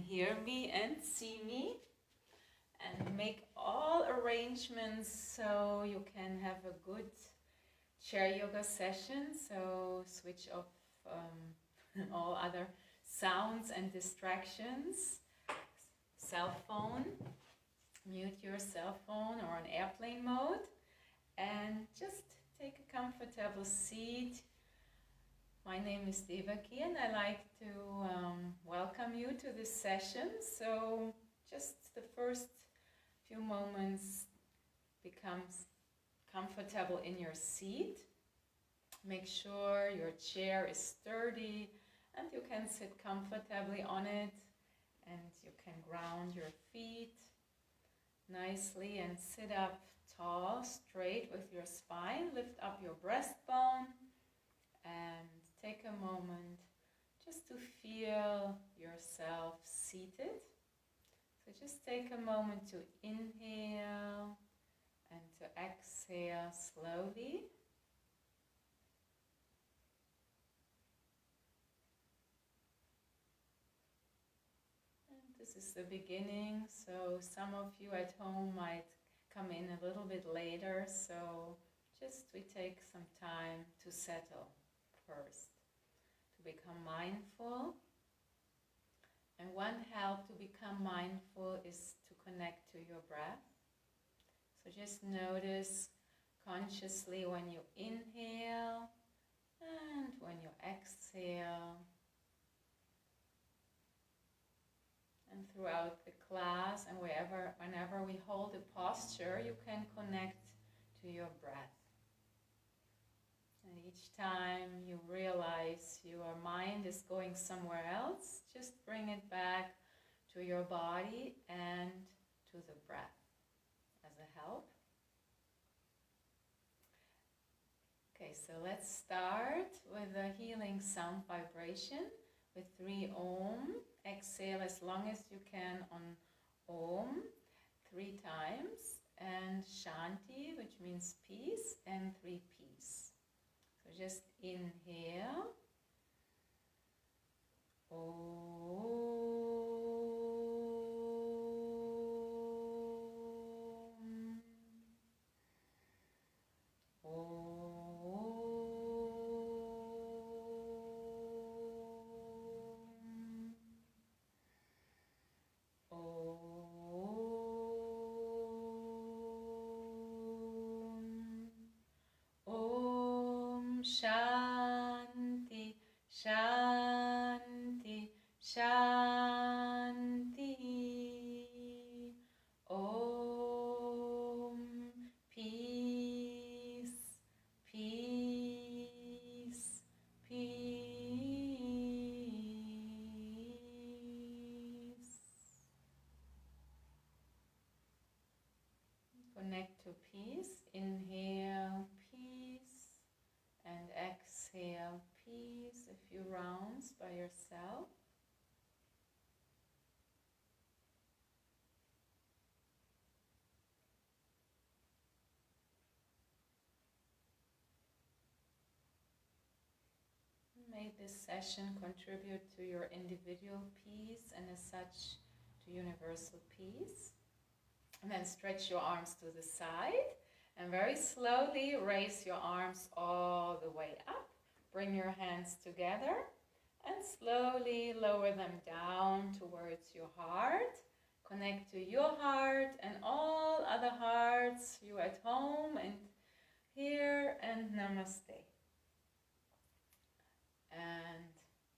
hear me and see me, and make all arrangements so you can have a good chair yoga session. So switch off all other sounds and distractions. Cell phone, mute your cell phone or on airplane mode, and just take a comfortable seat. My name is Devaki and I like to welcome you to this session. So just the first few moments, becomes comfortable in your seat. Make sure your chair is sturdy and you can sit comfortably on it, and you can ground your feet nicely and sit up tall, straight with your spine. Lift up your breastbone and take a moment just to feel yourself seated. So just take a moment to inhale and to exhale slowly. And this is the beginning, so some of you at home might come in a little bit later, so just we take some time to settle first, to become mindful. And one help to become mindful is to connect to your breath. So just notice consciously when you inhale and when you exhale. And throughout the class and whenever we hold a posture, you can connect to your breath. And each time you realize your mind is going somewhere else, just bring it back to your body and to the breath as a help. Okay, so let's start with a healing sound vibration with 3 Om. Exhale as long as you can on Om 3 times, and Shanti, which means peace, and 3 peace. So just inhale. Om. Shanti, Shanti, Shanti. Om. Peace, peace, peace. Connect to peace. Inhale, peace. And exhale, peace, a few rounds by yourself. May this session contribute to your individual peace and as such to universal peace. And then stretch your arms to the side. And very slowly raise your arms all the way up. Bring your hands together and slowly lower them down towards your heart. Connect to your heart and all other hearts, you at home and here, and Namaste. And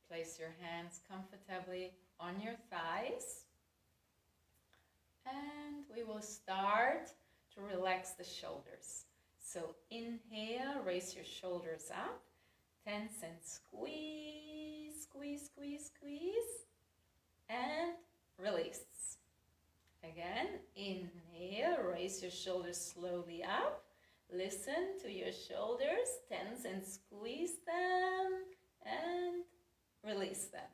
place your hands comfortably on your thighs. And we will start to relax the shoulders. So inhale, raise your shoulders up, tense and squeeze, squeeze, squeeze, squeeze, and release. Again, inhale, raise your shoulders slowly up, listen to your shoulders, tense and squeeze them, and release them.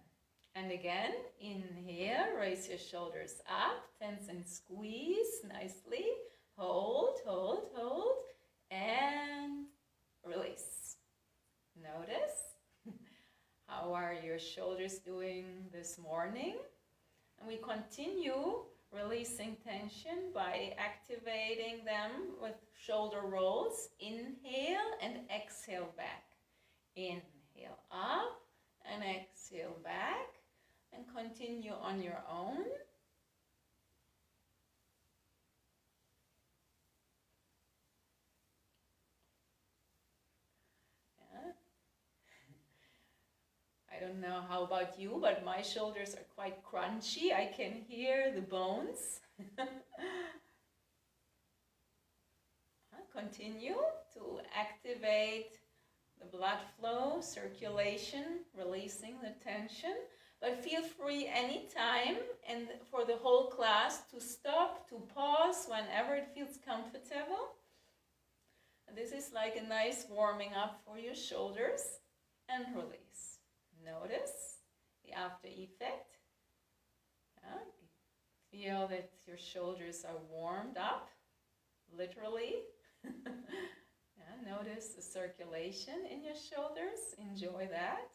And again, inhale, raise your shoulders up, tense and squeeze nicely. Hold, hold, hold, and release. Notice how are your shoulders doing this morning? And we continue releasing tension by activating them with shoulder rolls. Inhale and exhale back. Inhale up and exhale back. And continue on your own. Yeah. I don't know how about you, but my shoulders are quite crunchy. I can hear the bones. Continue to activate the blood flow, circulation, releasing the tension. But feel free anytime and for the whole class to stop, to pause whenever it feels comfortable. And this is like a nice warming up for your shoulders. And release. Notice the after effect. Feel that your shoulders are warmed up, literally. Notice the circulation in your shoulders. Enjoy that.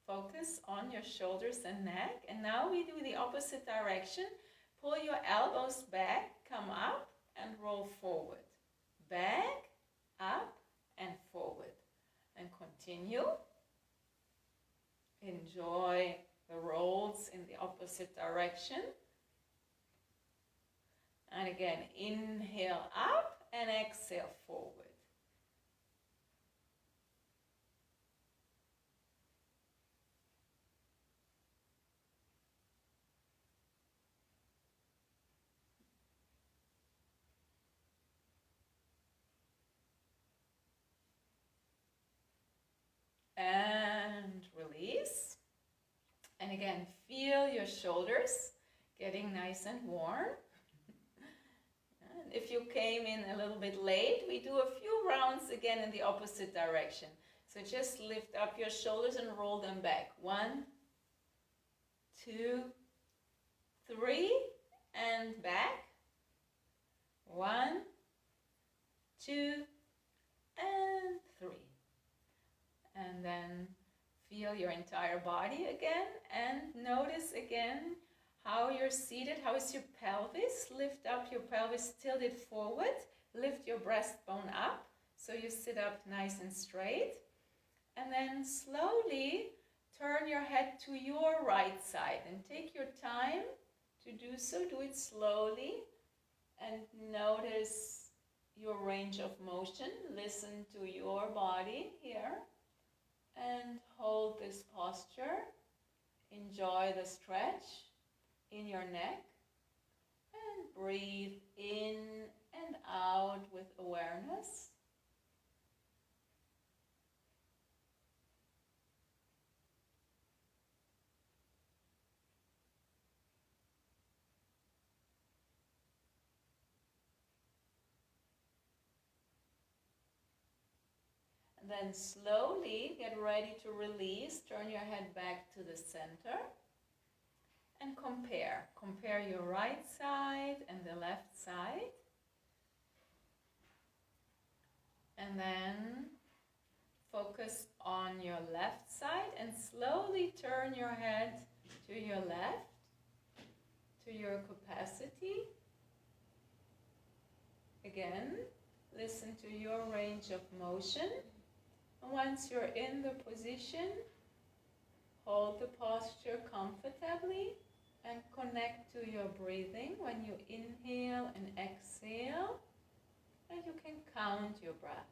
Focus on your shoulders and neck. And now we do the opposite direction. Pull your elbows back, come up and roll forward. Back, up and forward. And continue. Enjoy the rolls in the opposite direction. And again, inhale up and exhale forward. And release. And again, feel your shoulders getting nice and warm. And if you came in a little bit late, we do a few rounds again in the opposite direction. So just lift up your shoulders and roll them back. 1, 2, 3, and back. 1, 2, and 3. And then feel your entire body again and notice again how you're seated. How is your pelvis? Lift up your pelvis, tilt it forward. Lift your breastbone up so you sit up nice and straight. And then slowly turn your head to your right side and take your time to do so. Do it slowly and notice your range of motion. Listen to your body here. And hold this posture. Enjoy the stretch in your neck. And breathe in and out with awareness. Then slowly get ready to release. Turn your head back to the center and compare. Compare your right side and the left side. And then focus on your left side and slowly turn your head to your left, to your capacity. Again, listen to your range of motion. And once you're in the position, hold the posture comfortably and connect to your breathing when you inhale and exhale. And you can count your breaths.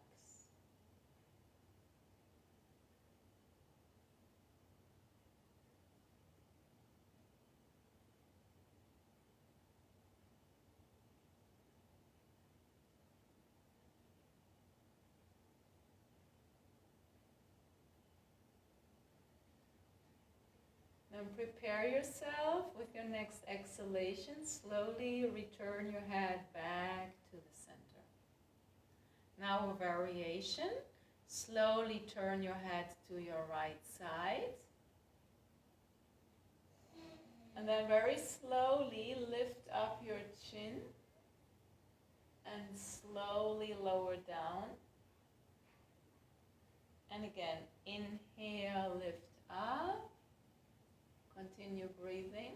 Then prepare yourself with your next exhalation. Slowly return your head back to the center. Now a variation. Slowly turn your head to your right side. And then very slowly lift up your chin and slowly lower down. And again, inhale, lift up. Continue breathing.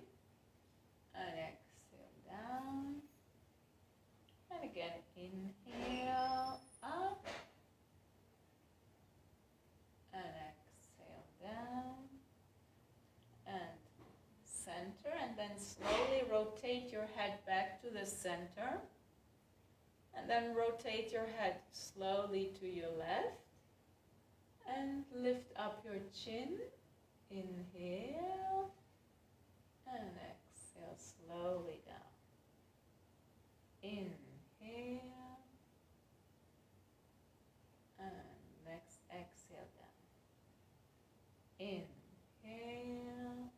and exhale down. And again, inhale up and exhale down and center, and then slowly rotate your head back to the center, and then rotate your head slowly to your left and lift up your chin. Inhale and exhale slowly down. Inhale and next exhale down. Inhale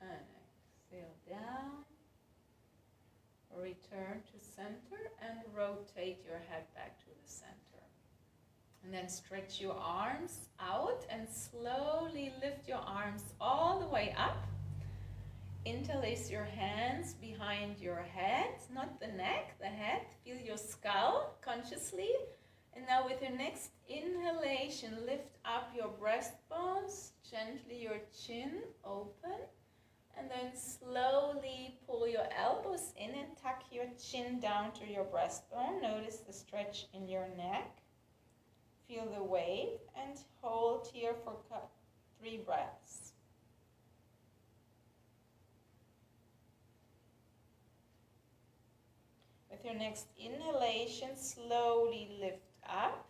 and exhale down. Return to center and rotate your head back to the center. And then stretch your arms out and slowly lift your arms all the way up. Interlace your hands behind your head, not the neck, the head. Feel your skull consciously. And now with your next inhalation, lift up your breastbones, gently your chin open. And then slowly pull your elbows in and tuck your chin down to your breastbone. Notice the stretch in your neck. Feel the weight and hold here for 3 breaths. With your next inhalation, slowly lift up.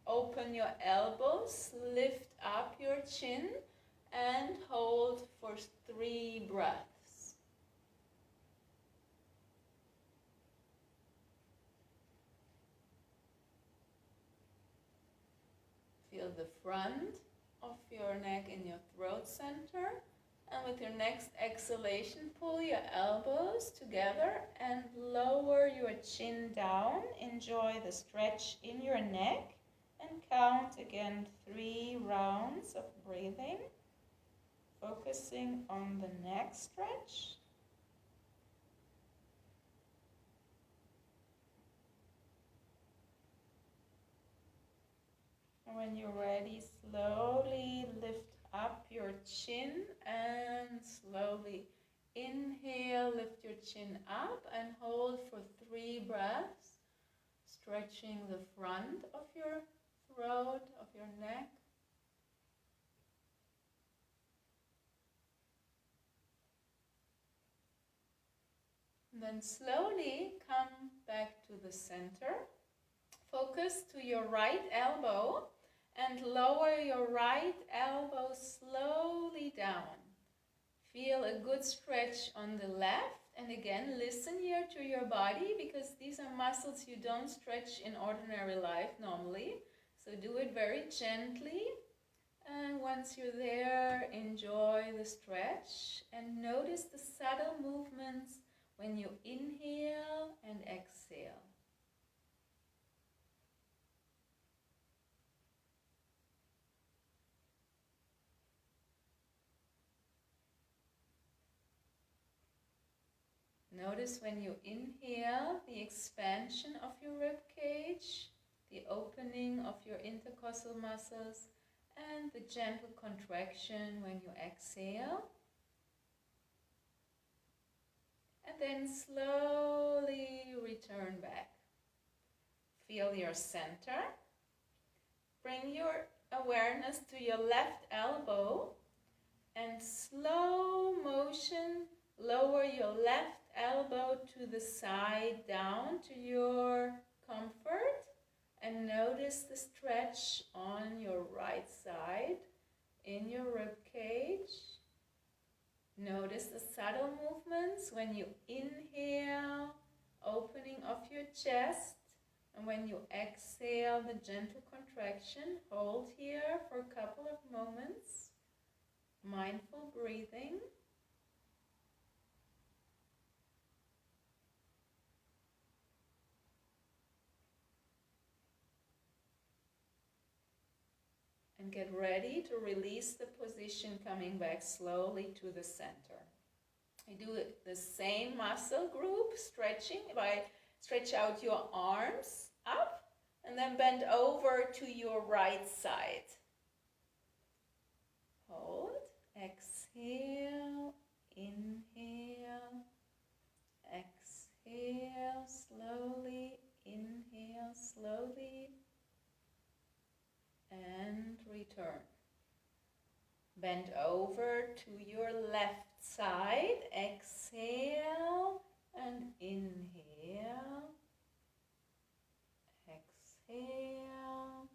Open your elbows, lift up your chin, and hold for 3 breaths. Feel the front of your neck in your throat center. And with your next exhalation, pull your elbows together and lower your chin down. Enjoy the stretch in your neck and count again 3 rounds of breathing, focusing on the neck stretch. And when you're ready, slowly lift up your chin and slowly inhale, lift your chin up and hold for 3 breaths, stretching the front of your throat, of your neck. And then slowly come back to the center. Focus to your right elbow and lower your right elbow slowly down. Feel a good stretch on the left, and again listen here to your body, because these are muscles you don't stretch in ordinary life normally. So do it very gently, and once you're there, enjoy the stretch and notice the subtle movements when you inhale and exhale. Notice when you inhale the expansion of your rib cage, the opening of your intercostal muscles, and the gentle contraction when you exhale. And then slowly return back. Feel your center. Bring your awareness to your left elbow and slow motion lower your left elbow to the side down to your comfort, and notice the stretch on your right side in your rib cage. Notice the subtle movements when you inhale, opening of your chest, and when you exhale, the gentle contraction. Hold here for a couple of moments. Mindful breathing. And get ready to release the position, coming back slowly to the center. You do the same muscle group, stretching by stretch out your arms up and then bend over to your right side. Hold, exhale, inhale. Bend over to your left side. Exhale and inhale. Exhale.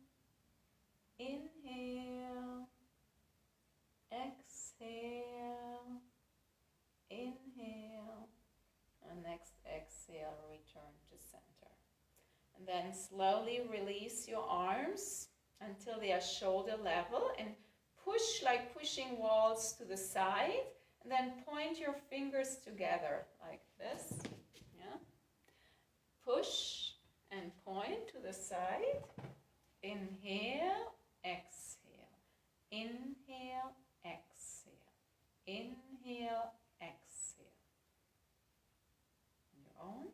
Inhale. Exhale. Inhale. And next exhale, return to center. And then slowly release your arms until they are shoulder level and push like pushing walls to the side. And then point your fingers together like this. Yeah. Push and point to the side. Inhale, exhale. Inhale, exhale. Inhale, exhale. On your own.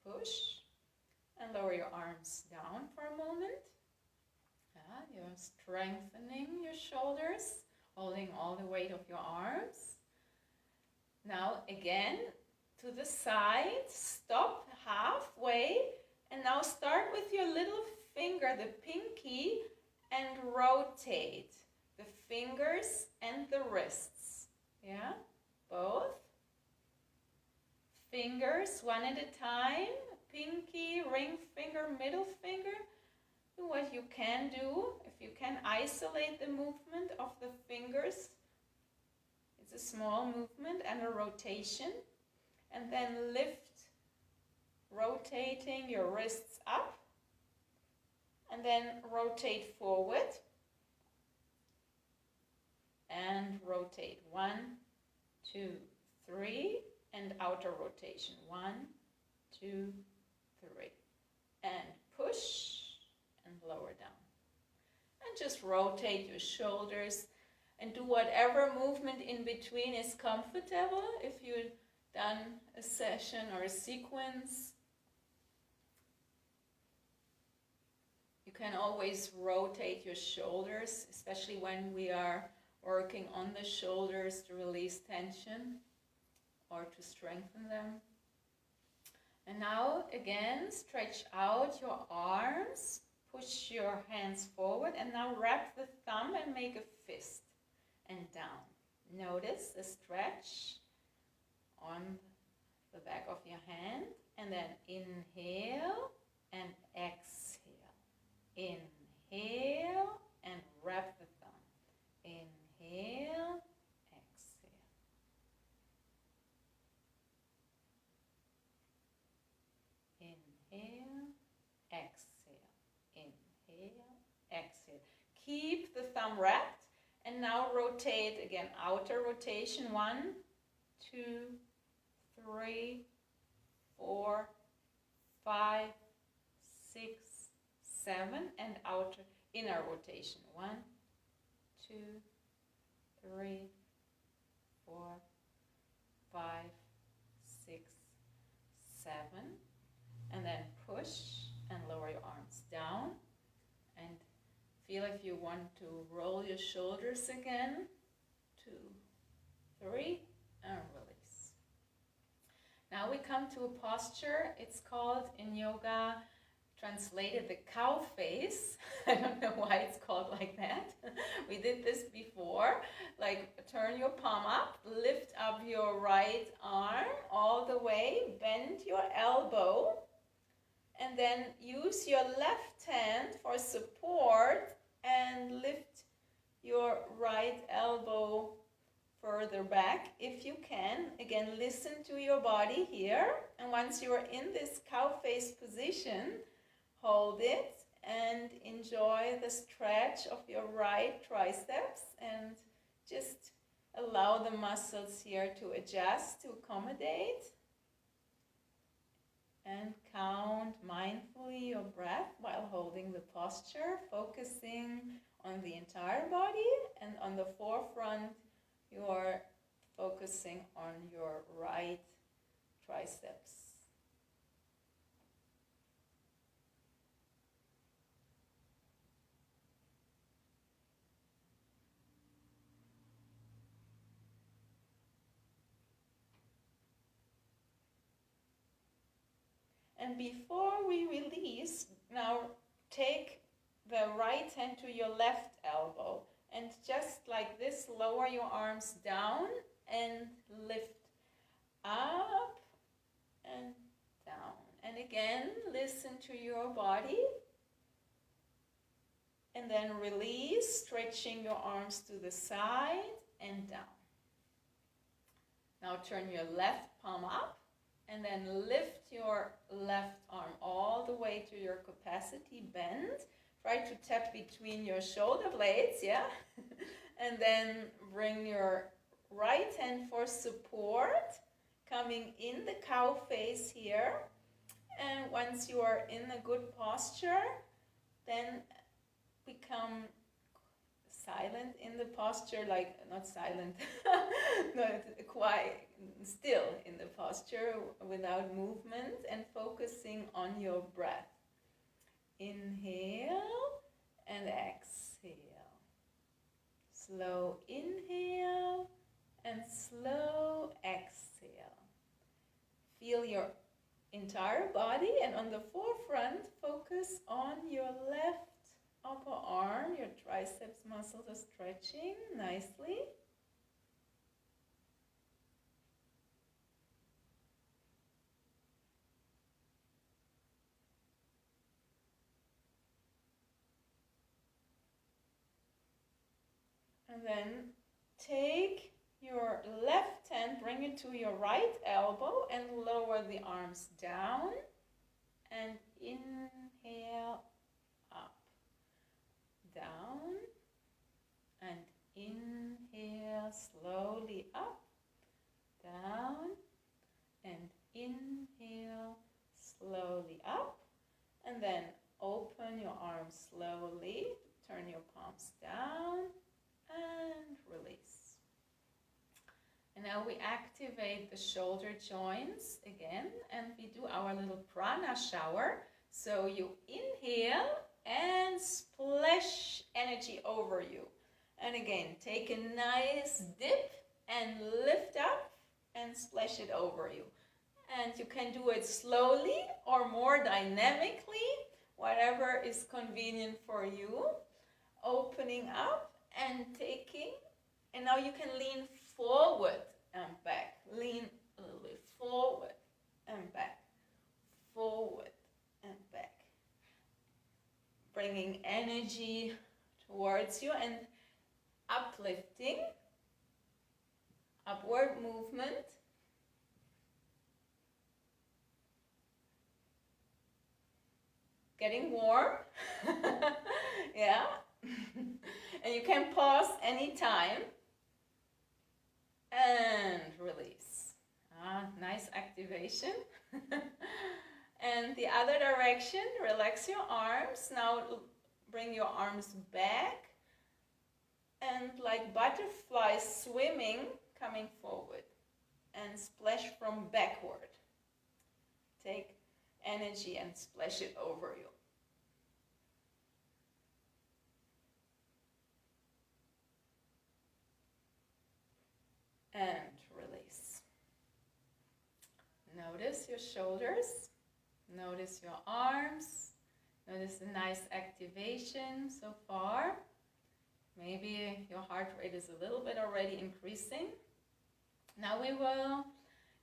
Push and lower your arms down for a moment. You're strengthening your shoulders, holding all the weight of your arms. Now again, to the side, stop halfway, and now start with your little finger, the pinky, and rotate the fingers and the wrists. Yeah, both. Fingers one at a time, pinky, ring finger, middle finger. Do what you can do. If you can isolate the movement of the fingers, it's a small movement and a rotation. And then lift, rotating your wrists up. And then rotate forward. And rotate 1, 2, 3. And outer rotation. 1, 2, 3. And push and lower down. And just rotate your shoulders and do whatever movement in between is comfortable. If you've done a session or a sequence, you can always rotate your shoulders, especially when we are working on the shoulders to release tension or to strengthen them. And now again, stretch out your arms, push your hands forward, and now wrap the thumb and make a fist and down. Notice the stretch on the back of your hand, and then inhale and exhale. Inhale and wrap the thumb. Inhale. Inhale, exhale, inhale, exhale. Keep the thumb wrapped and now rotate again. Outer rotation, 1, 2, 3, 4, 5, 6, 7, and outer inner rotation. 1, 2, 3, 4, 5, 6, 7. And then push and lower your arms down. And feel if you want to roll your shoulders again. 2, 3, and release. Now we come to a posture. It's called in yoga, translated the cow face. I don't know why it's called like that. We did this before. Like turn your palm up, lift up your right arm all the way, bend your elbow, and then use your left hand for support and lift your right elbow further back if you can. Again, listen to your body here. And once you are in this cow face position, hold it and enjoy the stretch of your right triceps and just allow the muscles here to adjust, to accommodate. And count mindfully your breath while holding the posture, focusing on the entire body, and on the forefront you are focusing on your right triceps. And before we release, now take the right hand to your left elbow and just like this, lower your arms down and lift up and down. And again, listen to your body. And then release, stretching your arms to the side and down. Now turn your left palm up and then lift your left arm all the way to your capacity. Bend. Try to tap between your shoulder blades, yeah? And then bring your right hand for support, coming in the cow face here. And once you are in a good posture, then become silent in the posture, like not silent, not quiet, still in the posture without movement and focusing on your breath. Inhale and exhale. Slow inhale and slow exhale. Feel your entire body, and on the forefront, focus on your left upper arm. Your triceps muscles are stretching nicely. And then take your left hand, bring it to your right elbow and lower the arms down and inhale up, down and inhale slowly up, down and inhale slowly up, and then open your arms slowly, turn your palms down and release. And now we activate the shoulder joints again and we do our little prana shower. So you inhale and splash energy over you. And again, take a nice dip and lift up and splash it over you. And you can do it slowly or more dynamically, whatever is convenient for you. Opening up and taking, and now you can lean forward and back. Lean a little bit forward and back. Forward and back. Bringing energy towards you and uplifting. Upward movement. Getting warm. Yeah. And you can pause anytime. And release. Nice activation. And the other direction, relax your arms. Now bring your arms back. And like butterflies swimming, coming forward. And splash from backward. Take energy and splash it over you. And release. Notice your shoulders. Notice your arms. Notice a nice activation so far. Maybe your heart rate is a little bit already increasing. Now we will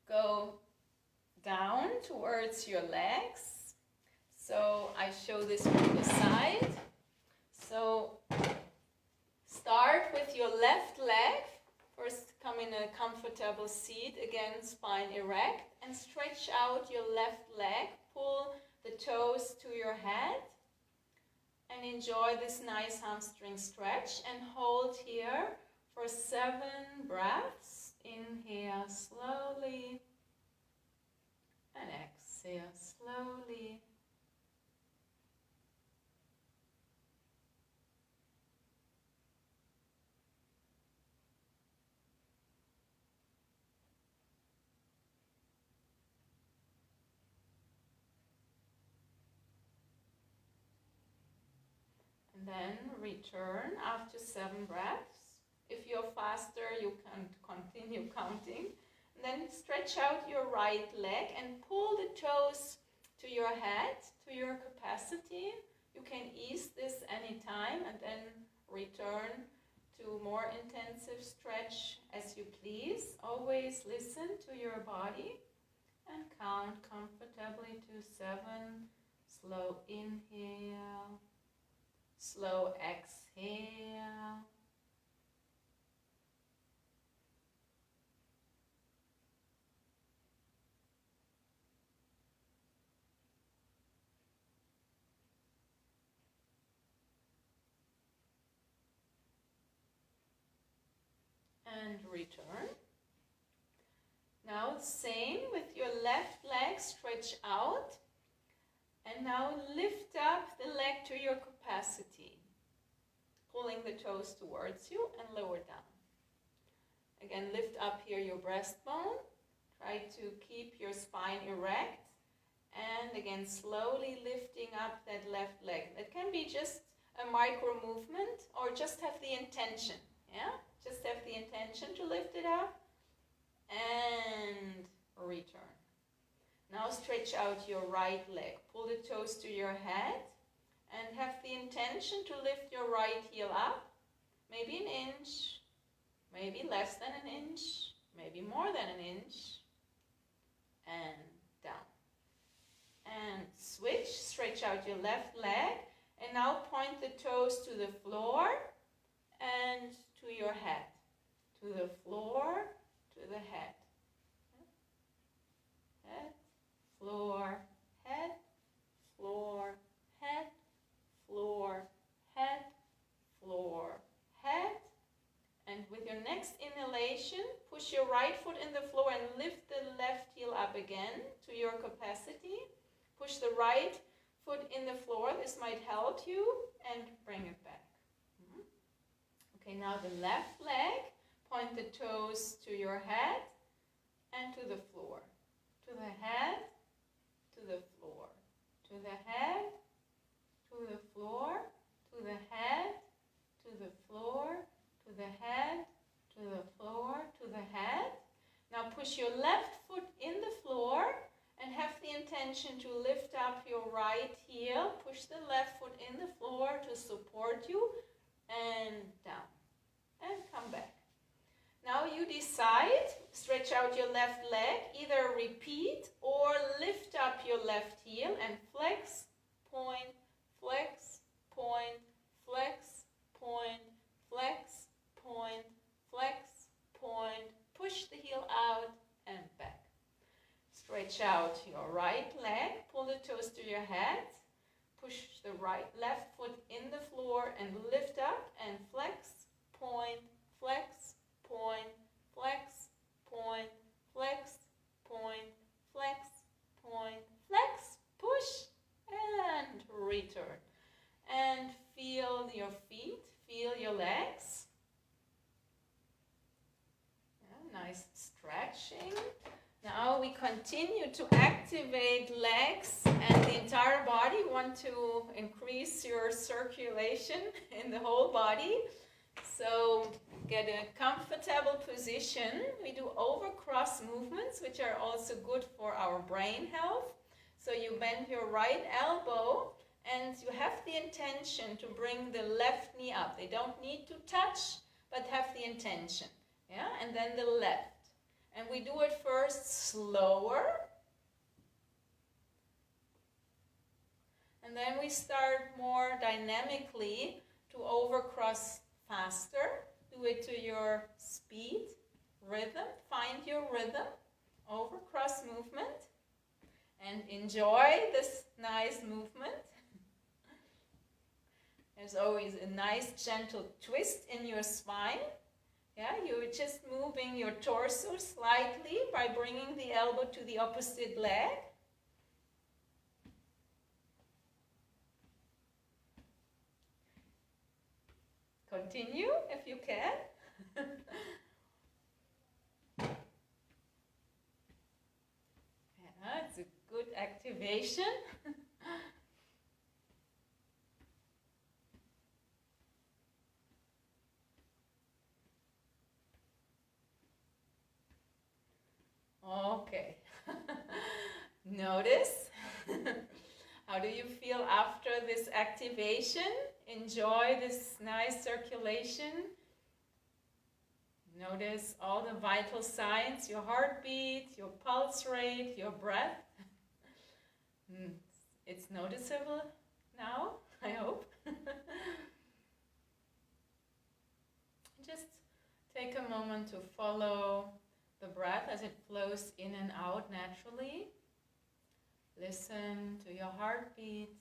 go down towards your legs. So I show this from the side. So start with your left leg. First, come in a comfortable seat, again, spine erect, and stretch out your left leg. Pull the toes to your head, and enjoy this nice hamstring stretch, and hold here for 7 breaths. Inhale slowly, and exhale slowly. Then return after 7 breaths. If you're faster, you can continue counting. And then stretch out your right leg and pull the toes to your head, to your capacity. You can ease this anytime and then return to more intensive stretch as you please. Always listen to your body and count comfortably to 7. Slow inhale, slow exhale. And return. Now same with your left leg, stretch out. And now lift up the leg to your capacity, pulling the toes towards you and lower down. Again, lift up here your breastbone. Try to keep your spine erect. And again, slowly lifting up that left leg. That can be just a micro movement or just have the intention. Yeah? Just have the intention to lift it up and return. Now stretch out your right leg. Pull the toes to your head and have the intention to lift your right heel up. Maybe an inch, maybe less than an inch, maybe more than an inch. And down. And switch. Stretch out your left leg. And now point the toes to the floor and to your head. To the floor, to the head. Head. Floor, head, floor, head, floor, head, floor, head. And with your next inhalation, push your right foot in the floor and lift the left heel up again to your capacity. Push the right foot in the floor. This might help you. And bring it back. Okay, now the left leg. Point the toes to your head and to the floor. To the head. To the floor, to the head, to the floor, to the head, to the floor, to the head, to the floor, to the head. Now push your left foot in the floor and have the intention to lift up your right heel. Push the left foot in the floor to support you and down and come back. Now you decide, stretch out your left leg, either repeat or lift up your left heel and flex, point, flex, point, flex, point, flex, point, flex, point, push the heel out and back. Stretch out your right leg, pull the toes to your head, push the left foot in the floor and lift up and flex, point, flex, point, flex, point, flex, point, flex, point, flex, push, and return. And feel your feet, feel your legs. Yeah, nice stretching. Now we continue to activate legs and the entire body. Want to increase your circulation in the whole body. So get a comfortable position. We do over-cross movements, which are also good for our brain health. So you bend your right elbow and you have the intention to bring the left knee up. They don't need to touch, but have the intention. Yeah, and then the left. And we do it first slower. And then we start more dynamically to overcross faster. Do it to your speed, rhythm. Find your rhythm. Overcross movement. And enjoy this nice movement. There's always a nice gentle twist in your spine. Yeah, you're just moving your torso slightly by bringing the elbow to the opposite leg. Continue if you can. Yeah, it's a good activation. Okay. Notice How do you feel after this activation? Enjoy this nice circulation. Notice all the vital signs, your heartbeat, your pulse rate, your breath. It's noticeable now, I hope. Just take a moment to follow the breath as it flows in and out naturally. Listen to your heartbeat.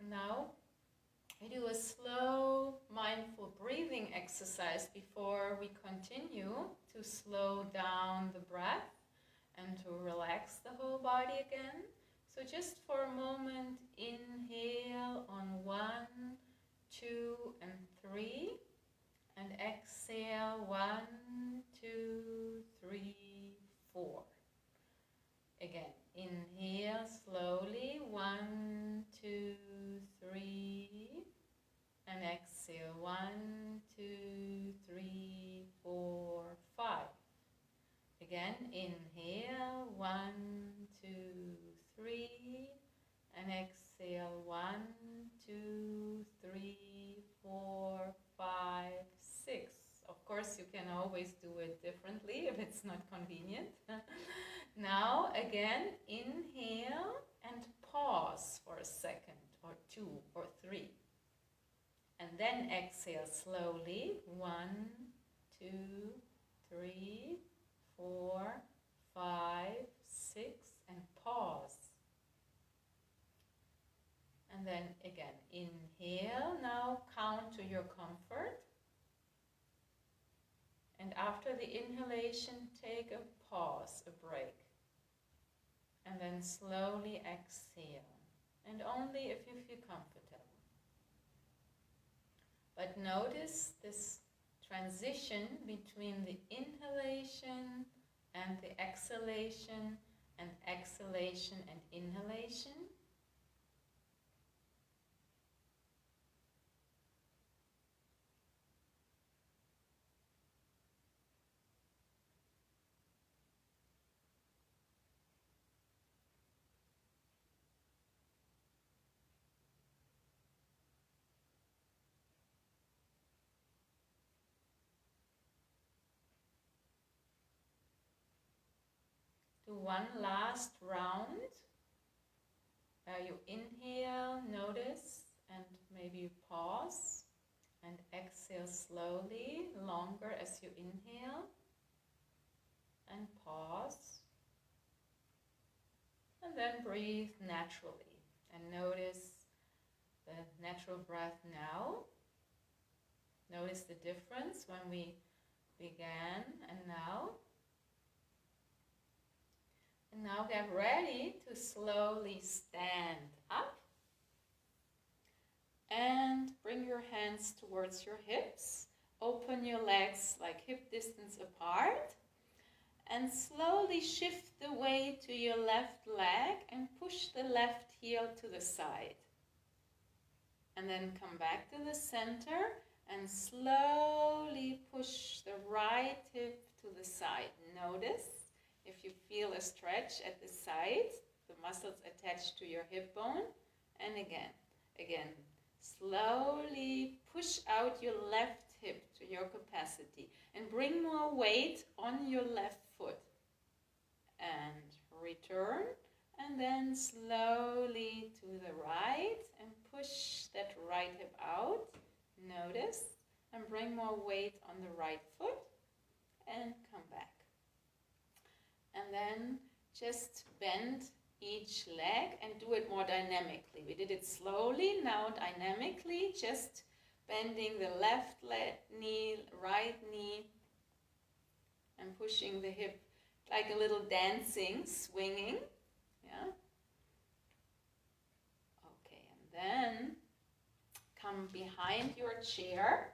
Now, we do a slow, mindful breathing exercise before we continue to slow down the breath and to relax the whole body again. So just for a moment, inhale on 1, 2, and 3, and exhale 1, 2, 3, 4. Again, inhale slowly, 1, 2, 3, and exhale 1, 2, 3, 4, 5. Again, inhale 1, 2, 3, and exhale 1, 2, 3, 4, 5, 6. Of course, you can always do it differently if it's not convenient. Now, again, inhale and pause for a second or 2 or 3. And then exhale slowly. 1, 2, 3, 4, 5, 6, and pause. And then again, inhale. Now count to your comfort. And after the inhalation, take a pause, a break. And then slowly exhale. And only if you feel comfortable. But notice this transition between the inhalation and the exhalation and exhalation and inhalation. Do one last round. You inhale, notice, and maybe pause. And exhale slowly, longer as you inhale. And pause. And then breathe naturally. And notice the natural breath now. Notice the difference when we began and now. And now get ready to slowly stand up and bring your hands towards your hips. Open your legs like hip distance apart and slowly shift the weight to your left leg and push the left heel to the side. And then come back to the center and slowly push the right hip to the side. Notice if you feel a stretch at the side, the muscles attached to your hip bone. And again, slowly push out your left hip to your capacity and bring more weight on your left foot. And return, and then slowly to the right and push that right hip out. Notice, and bring more weight on the right foot and come back. And then just bend each leg and do it more dynamically. We did it slowly, now dynamically, just bending the left knee, right knee, and pushing the hip like a little dancing, swinging. Yeah. Okay, and then come behind your chair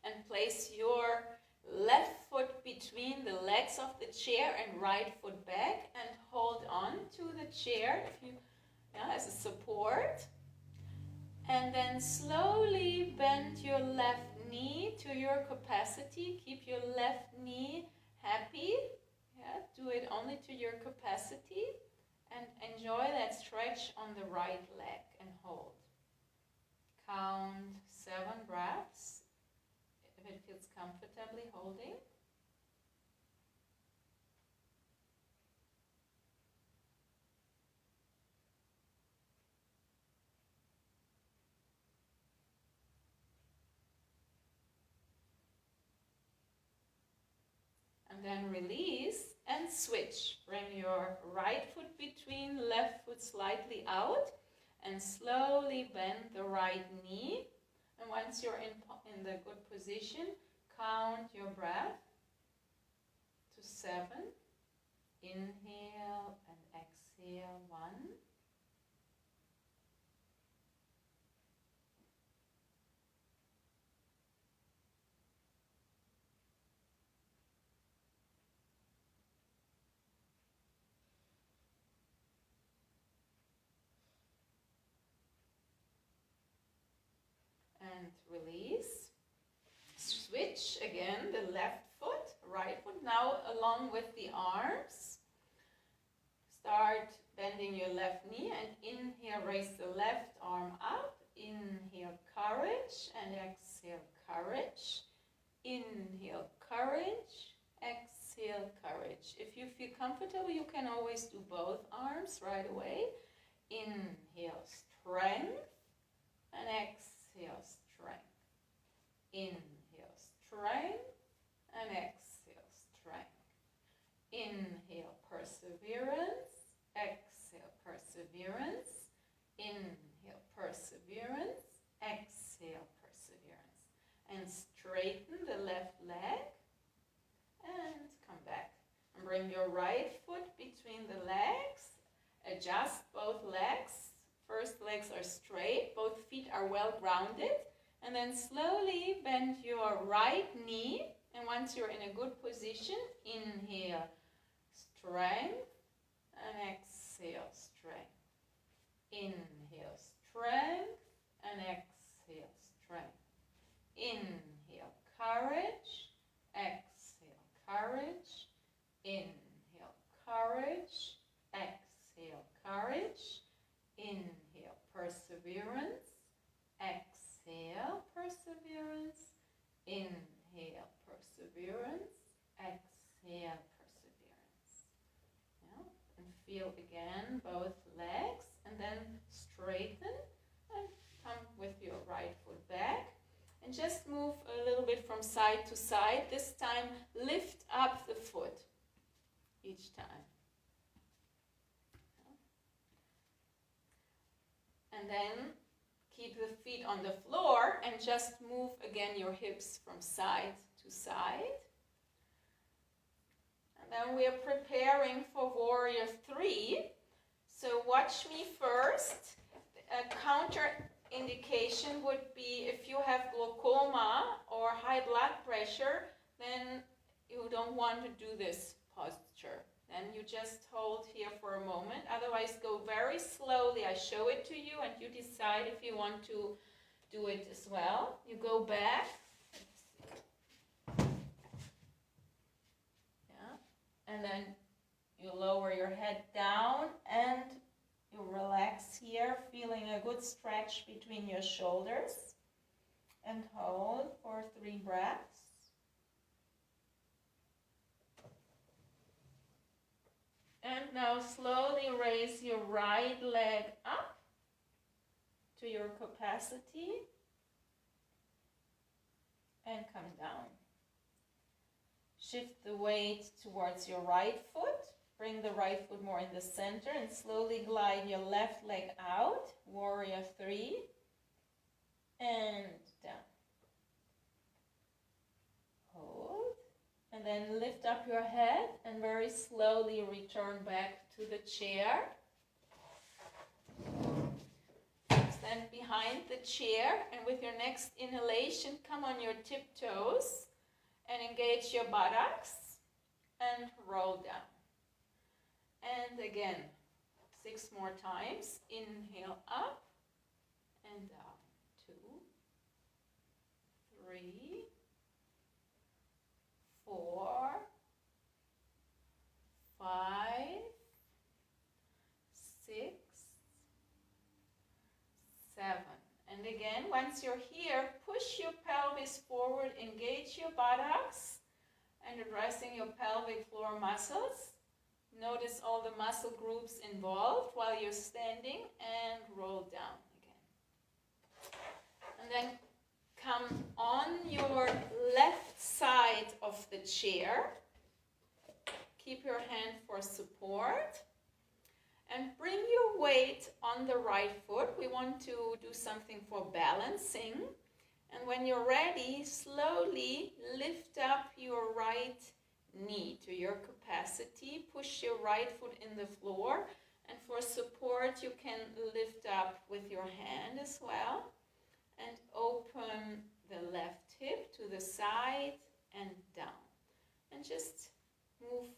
and place your left foot between the legs of the chair and right foot back, and hold on to the chair if you, as a support. And then slowly bend your left knee to your capacity. Keep your left knee happy. Do it only to your capacity. And enjoy that stretch on the right leg and hold. Count 7 breaths if it feels comfortably holding. And then release and switch. Bring your right foot between, left foot slightly out, and slowly bend the right knee. And once you're in the good position, count your breath to 7. Inhale and exhale 1. And release. Switch again, the left foot, right foot, now along with the arms. Start bending your left knee and inhale, raise the left arm up. Inhale, courage, and exhale, courage. Inhale, courage, exhale, courage. If you feel comfortable, you can always do both arms right away. Inhale, strength, and exhale, strength. Inhale, strength, and exhale, strength. Inhale, perseverance, exhale, perseverance. Inhale, perseverance, exhale, perseverance. And straighten the left leg and come back. And bring your right foot between the legs. Adjust both legs. First legs are straight, both feet are well grounded. And then slowly bend your right knee. And once you're in a good position, inhale, strength, and exhale, strength. Inhale, strength, and exhale, strength. Inhale, courage, exhale, courage. Inhale, courage, exhale, courage. Inhale, perseverance, exhale, perseverance. Inhale, perseverance, exhale, perseverance. And feel again both legs, and then straighten and come with your right foot back. And just move a little bit from side to side. This time, lift up the foot each time. And then keep the feet on the floor and just move again your hips from side to side. And then we are preparing for Warrior 3. So watch me first. A counter indication would be if you have glaucoma or high blood pressure, then you don't want to do this posture. Then you just hold here for a moment. Otherwise, go very slowly. I show it to you and you decide if you want to do it as well. You go back. And then you lower your head down and you relax here, feeling a good stretch between your shoulders. And hold for 3 breaths. And now slowly raise your right leg up to your capacity and come down. Shift the weight towards your right foot. Bring the right foot more in the center and slowly glide your left leg out. Warrior 3. And down. Hold. And then lift up your head and very slowly return back to the chair. Stand behind the chair and with your next inhalation, come on your tiptoes And engage your buttocks and roll down. And again, 6 more times. Inhale up and down. 2, 3, 4, 5, 6, 7. And again, once you're here, push your pelvis forward, engage your buttocks, and addressing your pelvic floor muscles. Notice all the muscle groups involved while you're standing, and roll down again. And then come on your left side of the chair. Keep your hand for support. And bring your weight on the right foot. We want to do something for balancing. And when you're ready, slowly lift up your right knee to your capacity. Push your right foot in the floor. And for support, you can lift up with your hand as well. And open the left hip to the side and down. And just move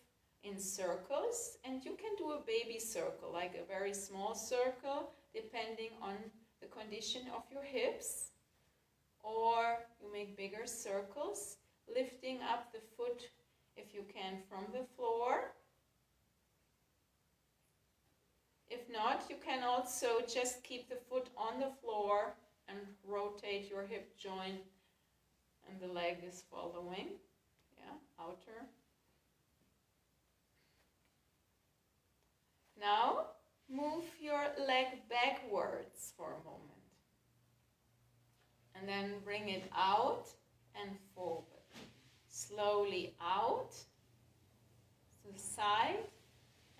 in circles, and you can do a baby circle, like a very small circle, depending on the condition of your hips, or you make bigger circles, lifting up the foot, if you can, from the floor. If not, you can also just keep the foot on the floor and rotate your hip joint, and the leg is following, outer. Now, move your leg backwards for a moment. And then bring it out and forward. Slowly out, to the side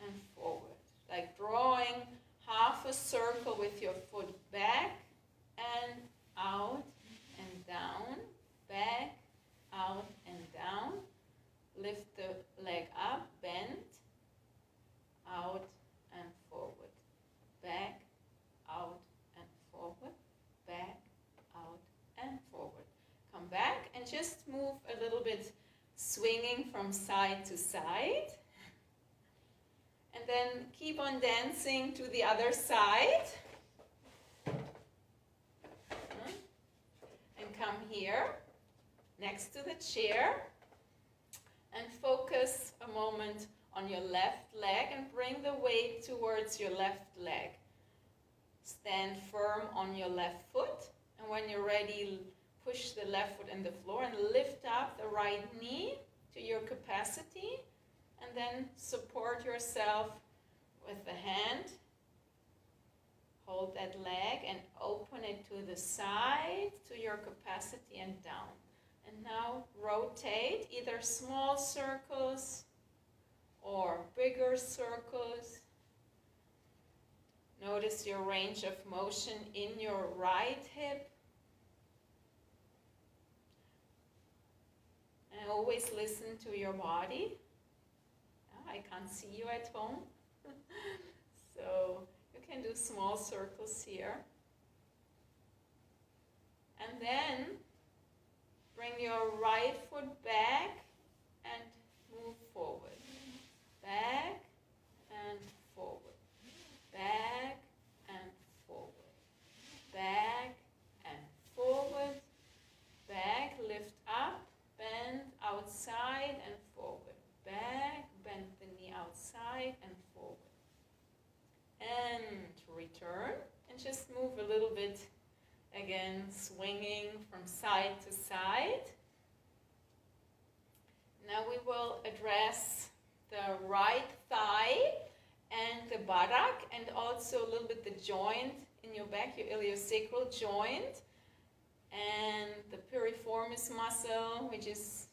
and forward. Like drawing half a circle with your foot back and out and down. Back, out and down. Lift the leg up, bend, out and forward, back, out and forward, back, out and forward. Come back and just move a little bit, swinging from side to side. And then keep on dancing to the other side. And come here, next to the chair. And focus a moment on your left leg and bring the weight towards your left leg. Stand firm on your left foot, and when you're ready, push the left foot in the floor and lift up the right knee to your capacity, and then support yourself with the hand. Hold that leg and open it to the side to your capacity and down. And now rotate, either small circles or bigger circles. Notice your range of motion in your right hip. And always listen to your body. I can't see you at home. So you can do small circles here. And then bring your right foot back and move forward. Back and forward. Back and forward. Back and forward. Back, lift up, bend outside and forward. Back, bend the knee outside and forward. And return. And just move a little bit. Again, swinging from side to side. Now we will address the right thigh and the buttock, and also a little bit the joint in your back, your iliosacral joint, and the piriformis muscle, which is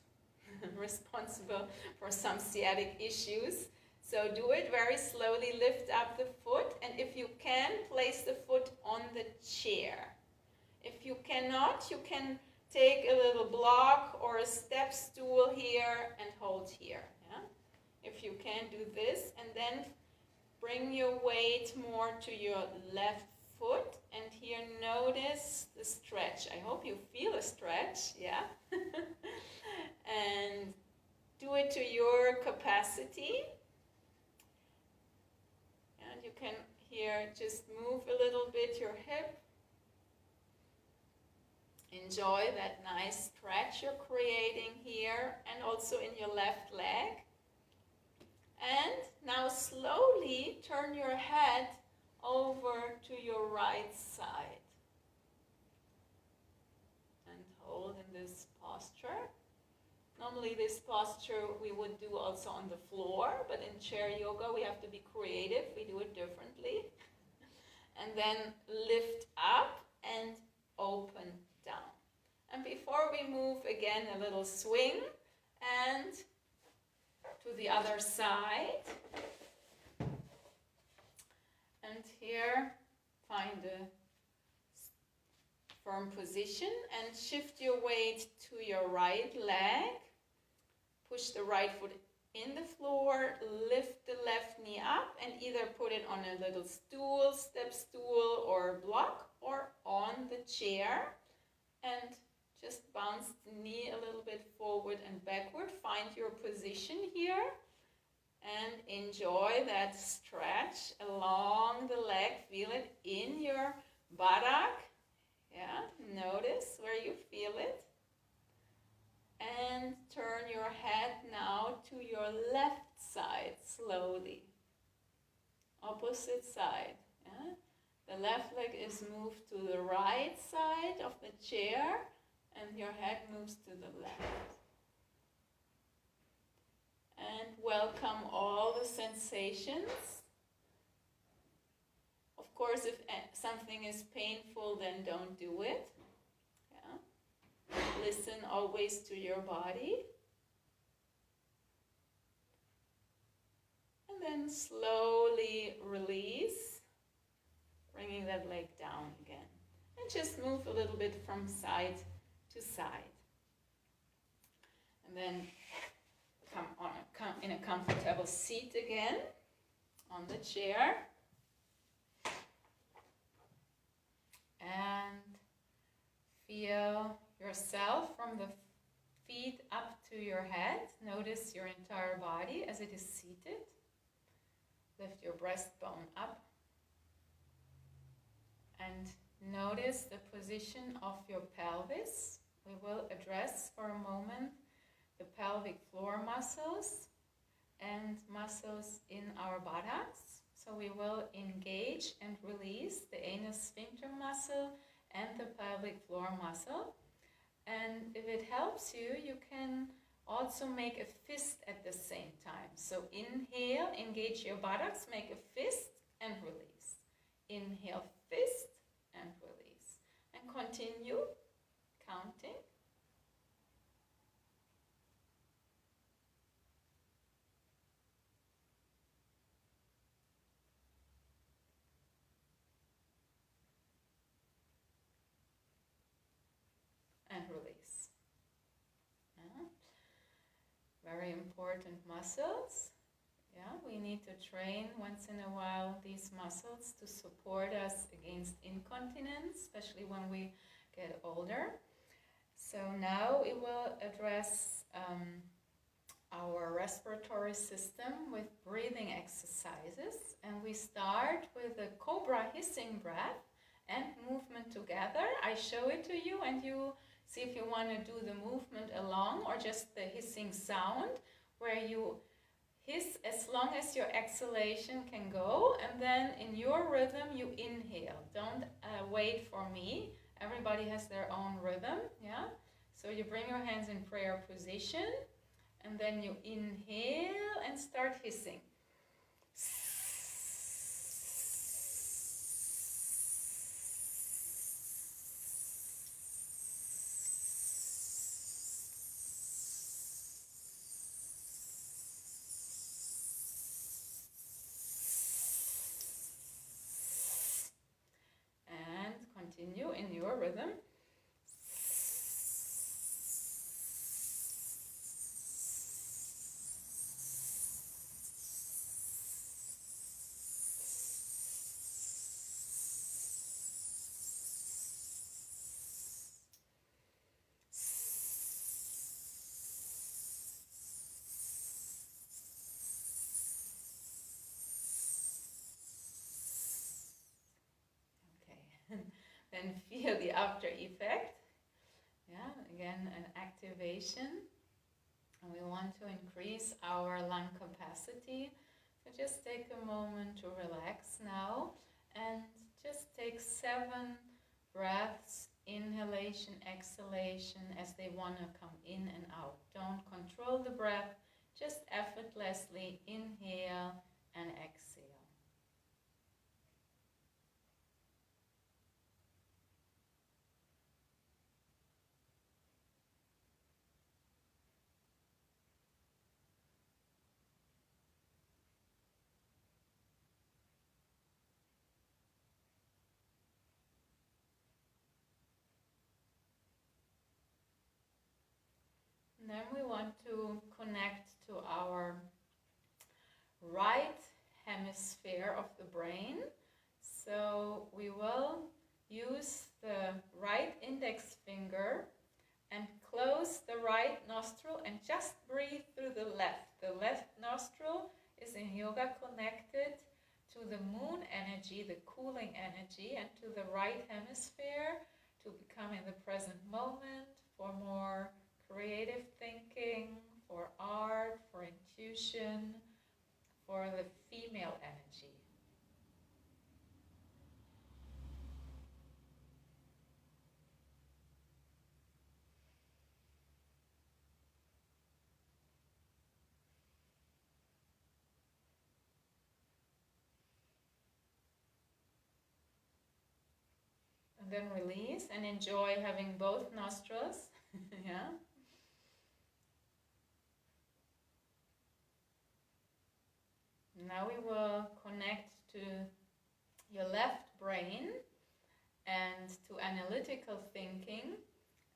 responsible for some sciatic issues. So do it very slowly, lift up the foot, and if you can, place the foot on the chair. If you cannot, you can take a little block or a step stool here and hold here. If you can, do this, and then bring your weight more to your left foot, and here notice the stretch. I hope you feel a stretch, yeah? and do it to your capacity. And you can here just move a little bit your hip. Enjoy that nice stretch you're creating here and also in your left leg. And now slowly turn your head over to your right side. And hold in this posture. Normally this posture we would do also on the floor, but in chair yoga we have to be creative. We do it differently. And then lift up and open down. And before we move, again a little swing and to the other side. And here find a firm position and shift your weight to your right leg. Push the right foot in the floor, lift the left knee up and either put it on a little stool, step stool or block, or on the chair, and just bounce the knee a little bit forward and backward. Find your position here and enjoy that stretch along the leg. Feel it in your buttock. Yeah, notice where you feel it. And turn your head now to your left side slowly. Opposite side. Yeah? The left leg is moved to the right side of the chair and your head moves to the left. And welcome all the sensations. Of course, if something is painful, then don't do it. Yeah? Listen always to your body. And then slowly release, bringing that leg down again. And just move a little bit from side to side. And then come in a comfortable seat again on the chair. And feel yourself from the feet up to your head. Notice your entire body as it is seated. Lift your breastbone up. And notice the position of your pelvis. We will address for a moment the pelvic floor muscles and muscles in our buttocks. So we will engage and release the anus sphincter muscle and the pelvic floor muscle. And if it helps you, you can also make a fist at the same time. So inhale, engage your buttocks, make a fist and release. Inhale, fist and release. And continue counting. And release. Very important muscles. Yeah, we need to train once in a while these muscles to support us against incontinence, especially when we get older. So now we will address our respiratory system with breathing exercises. And we start with a cobra hissing breath and movement together. I show it to you and you see if you want to do the movement along or just the hissing sound, where you hiss as long as your exhalation can go, and then in your rhythm you inhale. Don't wait for me. Everybody has their own rhythm. Yeah. So you bring your hands in prayer position, and then you inhale and start hissing. Continue in your rhythm. then feel the after effect. Yeah, again, an activation. And we want to increase our lung capacity. So just take a moment to relax now and just take 7 breaths, inhalation, exhalation, as they want to come in and out. Don't control the breath, just effortlessly inhale and exhale. And then we want to connect to our right hemisphere of the brain. So we will use the right index finger and close the right nostril and just breathe through the left. The left nostril is in yoga connected to the moon energy, the cooling energy, and to the right hemisphere to become in the present moment for more creative thinking, for art, for intuition, for the female energy. And then release and enjoy having both nostrils. Yeah. Now we will connect to your left brain and to analytical thinking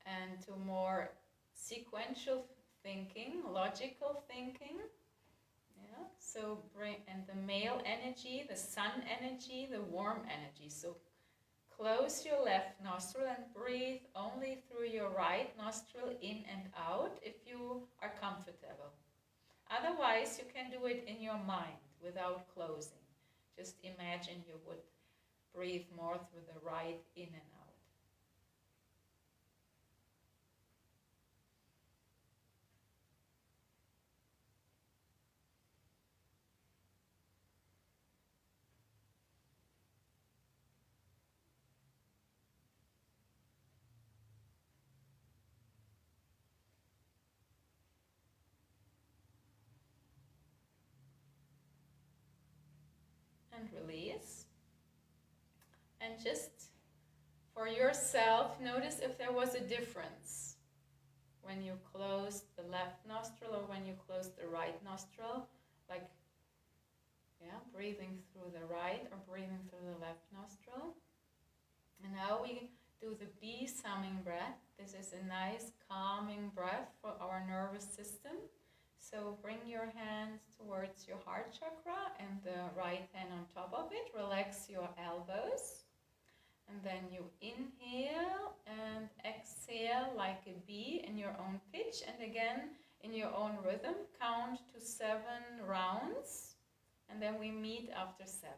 and to more sequential thinking, logical thinking. Yeah. So brain and the male energy, the sun energy, the warm energy. So close your left nostril and breathe only through your right nostril in and out if you are comfortable. Otherwise, you can do it in your mind without closing. Just imagine you would breathe more through the right in and out. And release. And just for yourself, notice if there was a difference when you closed the left nostril or when you closed the right nostril. Like, yeah, breathing through the right or breathing through the left nostril. And now we do the bee summing breath. This is a nice calming breath for our nervous system. So bring your hands towards your heart chakra and the right hand on top of it. Relax your elbows. And then you inhale and exhale like a bee in your own pitch. And again, in your own rhythm, count to 7 rounds. And then we meet after 7.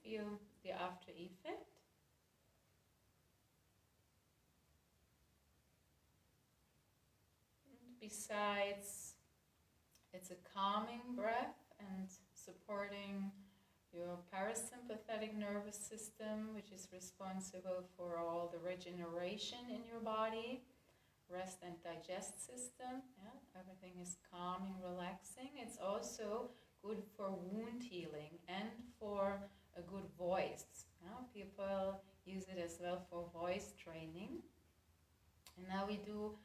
feel the after effect. Besides, it's a calming breath and supporting your parasympathetic nervous system, which is responsible for all the regeneration in your body, rest and digest system. Yeah, everything is calming, relaxing. It's also good for wound healing and for a good voice. Yeah, people use it as well for voice training. And now we do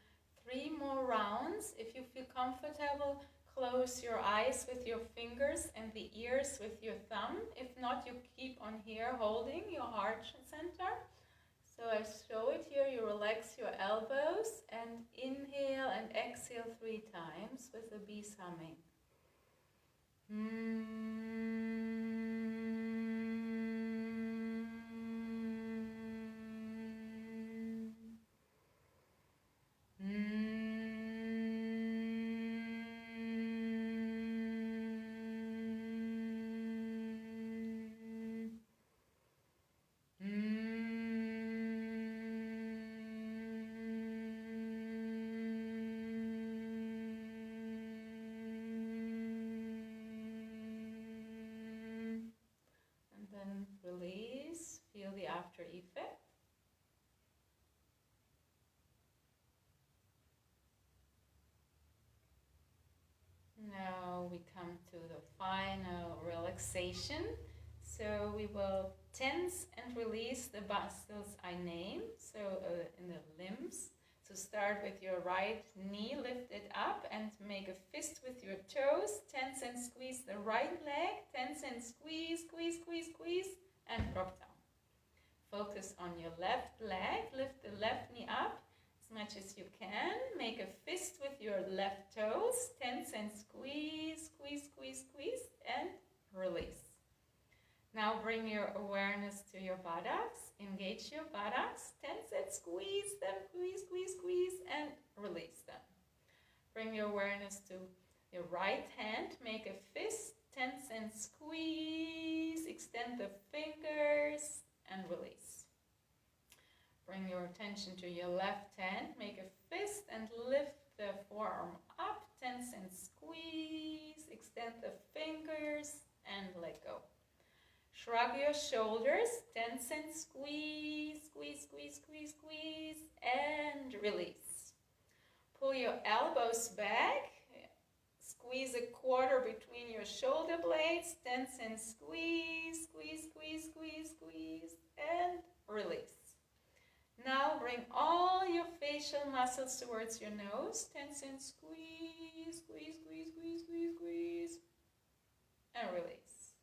3 more rounds. If you feel comfortable, close your eyes with your fingers and the ears with your thumb. If not, you keep on here holding your heart center. So I show it here. You relax your elbows and inhale and exhale 3 times with the bees humming. Release, feel the after effect. Now we come to the final relaxation. So we will tense and release the muscles I named, so in the limbs. So start with your right knee lifted up and make a fist with your toes. Tense and squeeze the right leg. Tense and squeeze, squeeze, squeeze, squeeze, and drop down. Focus on your left leg. Lift the left knee up as much as you can. Make a fist with your left toes. Tense and squeeze, squeeze, squeeze, squeeze, and release. Now bring your awareness to your buttocks. Engage your buttocks. Tense and squeeze them. Squeeze, squeeze, squeeze, and release them. Bring your awareness to your right hand. Make a fist. Tense and squeeze. Extend the fingers and release. Bring your attention to your left hand. Make a fist and lift the forearm up. Tense and squeeze. Extend the fingers and let go. Shrug your shoulders. Tense and squeeze. Squeeze, squeeze, squeeze, squeeze, and release. Pull your elbows back. Squeeze a quarter between your shoulder blades. Tense and squeeze, squeeze, squeeze, squeeze, squeeze, and release. Now bring all your facial muscles towards your nose. Tense and squeeze, squeeze, squeeze, squeeze, squeeze, squeeze, and release.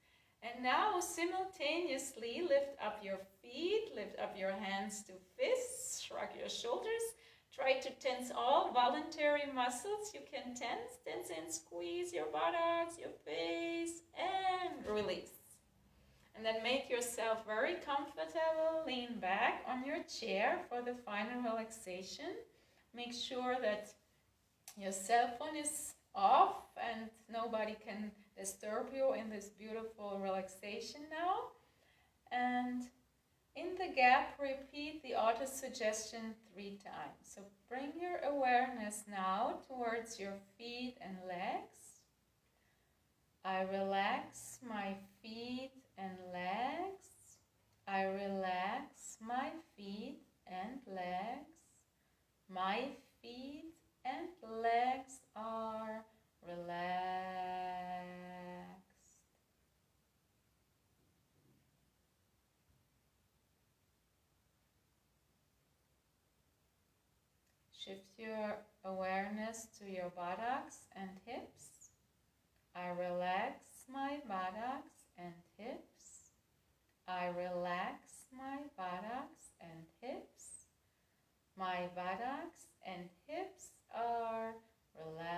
And now simultaneously lift up your feet, lift up your hands to fists, shrug your shoulders. Try to tense all voluntary muscles you can tense. Tense and squeeze your buttocks, your face, and release. And then make yourself very comfortable. Lean back on your chair for the final relaxation. Make sure that your cell phone is off and nobody can disturb you in this beautiful relaxation now. And in the gap, repeat the auto-suggestion 3 times. So bring your awareness now towards your feet and legs. I relax my feet and legs. I relax my feet and legs. My feet and legs are relaxed. Shift your awareness to your buttocks and hips. I relax my buttocks and hips. I relax my buttocks and hips. My buttocks and hips are relaxed.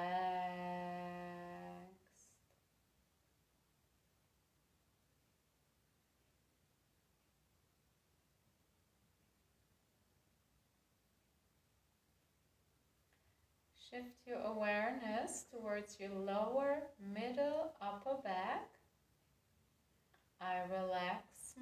Shift your awareness towards your lower, middle, upper back. I relax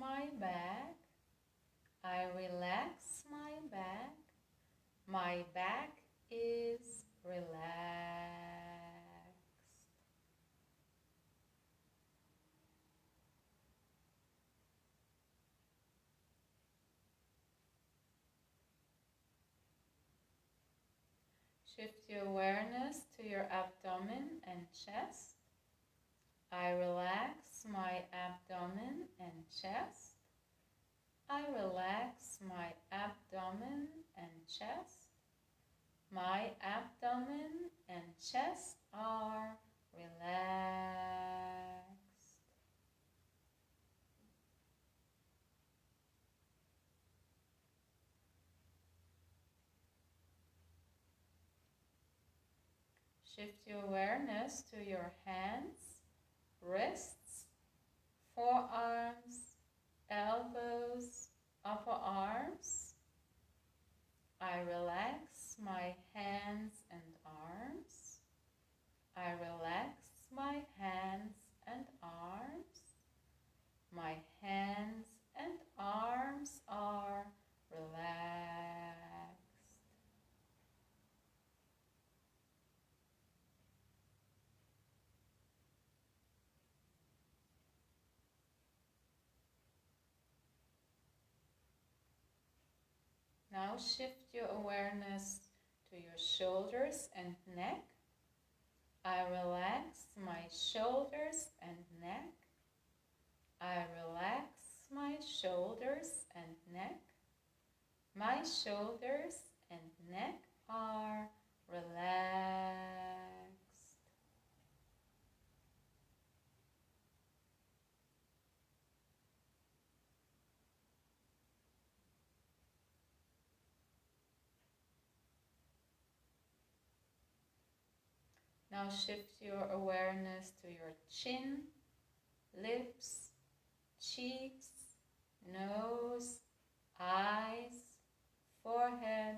Shift your awareness to your abdomen and chest. I relax my abdomen and chest. I relax my abdomen and chest. My abdomen and chest are relaxed. Shift your awareness to your hands, wrists, forearms, elbows, upper arms. I relax my hands and arms. I relax my hands and arms. My hands and arms are relaxed. Now shift your awareness to your shoulders and neck. I relax my shoulders and neck. I relax my shoulders and neck. My shoulders and neck are relaxed. Now shift your awareness to your chin, lips, cheeks, nose, eyes, forehead,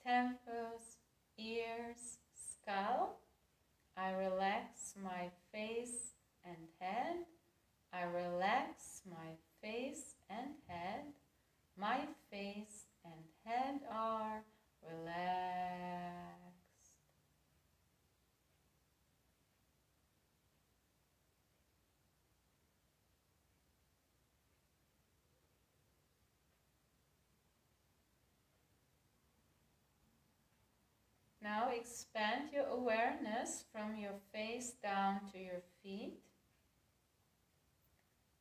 temples, ears, scalp. I relax my face and head. I relax my face and head. My face and head are relaxed. Now expand your awareness from your face down to your feet.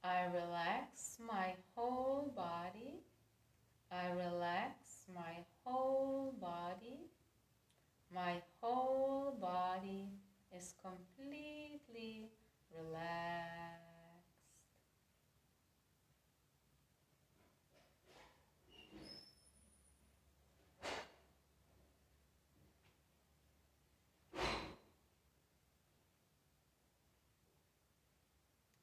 I relax my whole body. I relax my whole body. My whole body is completely relaxed.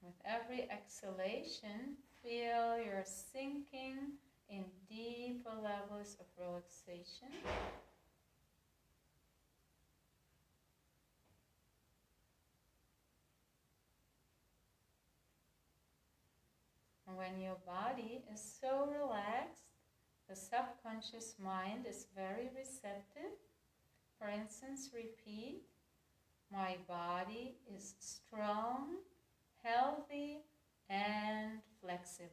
With every exhalation, feel you're sinking in deeper levels of relaxation. And when your body is so relaxed, the subconscious mind is very receptive. For instance, repeat, my body is strong, healthy, and flexible.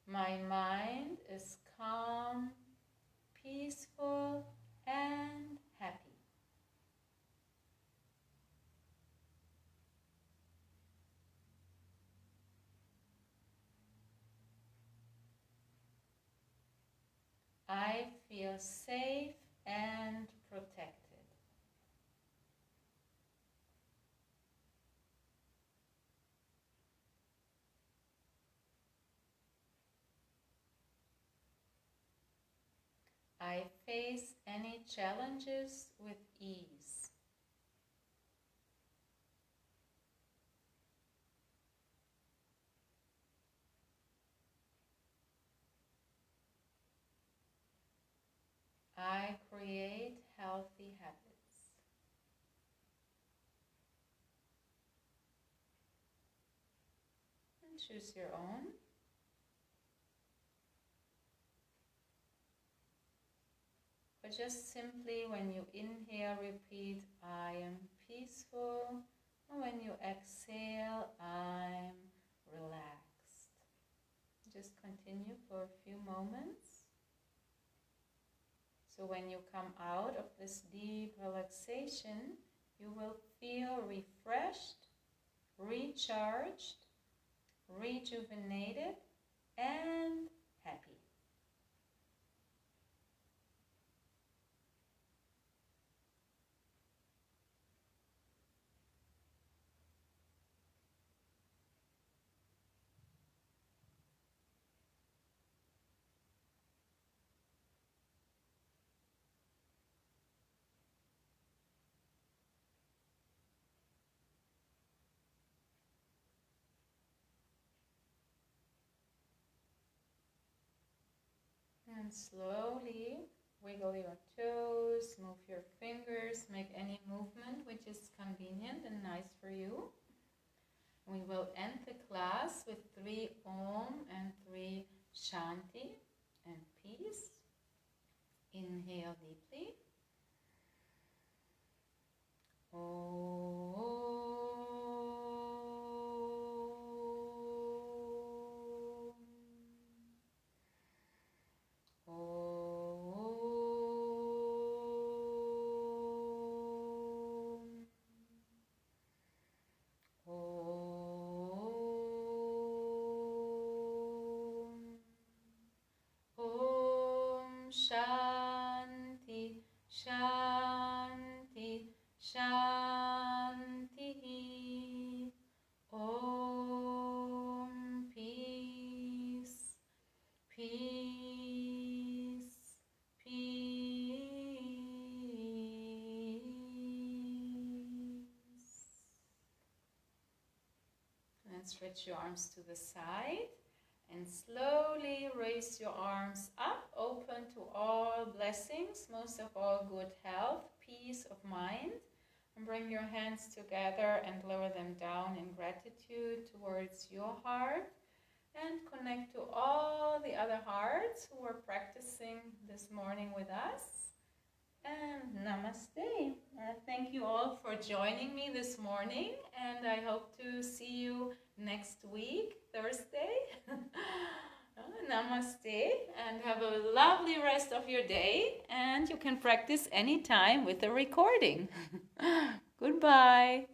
My mind is calm, peaceful, and happy. I feel safe and protected. I face any challenges with ease. I create healthy habits. And choose your own. But just simply when you inhale, repeat, I am peaceful And when you exhale, I'm relaxed. Just continue for a few moments. So when you come out of this deep relaxation, you will feel refreshed, recharged, rejuvenated, and happy. And slowly wiggle your toes, move your fingers, make any movement which is convenient and nice for you. We will end the class with 3 Om and 3 Shanti and peace. Inhale deeply. Om. Shanti, Shanti, Shanti. Om, peace, peace, peace. And stretch your arms to the side. And slowly raise your arms up, open to all blessings, most of all good health, peace of mind. And bring your hands together and lower them down in gratitude towards your heart. And connect to all the other hearts who are practicing this morning with us. And namaste. Thank you all for joining me this morning, and I hope to see you next week, Thursday. Namaste, and have a lovely rest of your day, and you can practice anytime with the recording. Goodbye.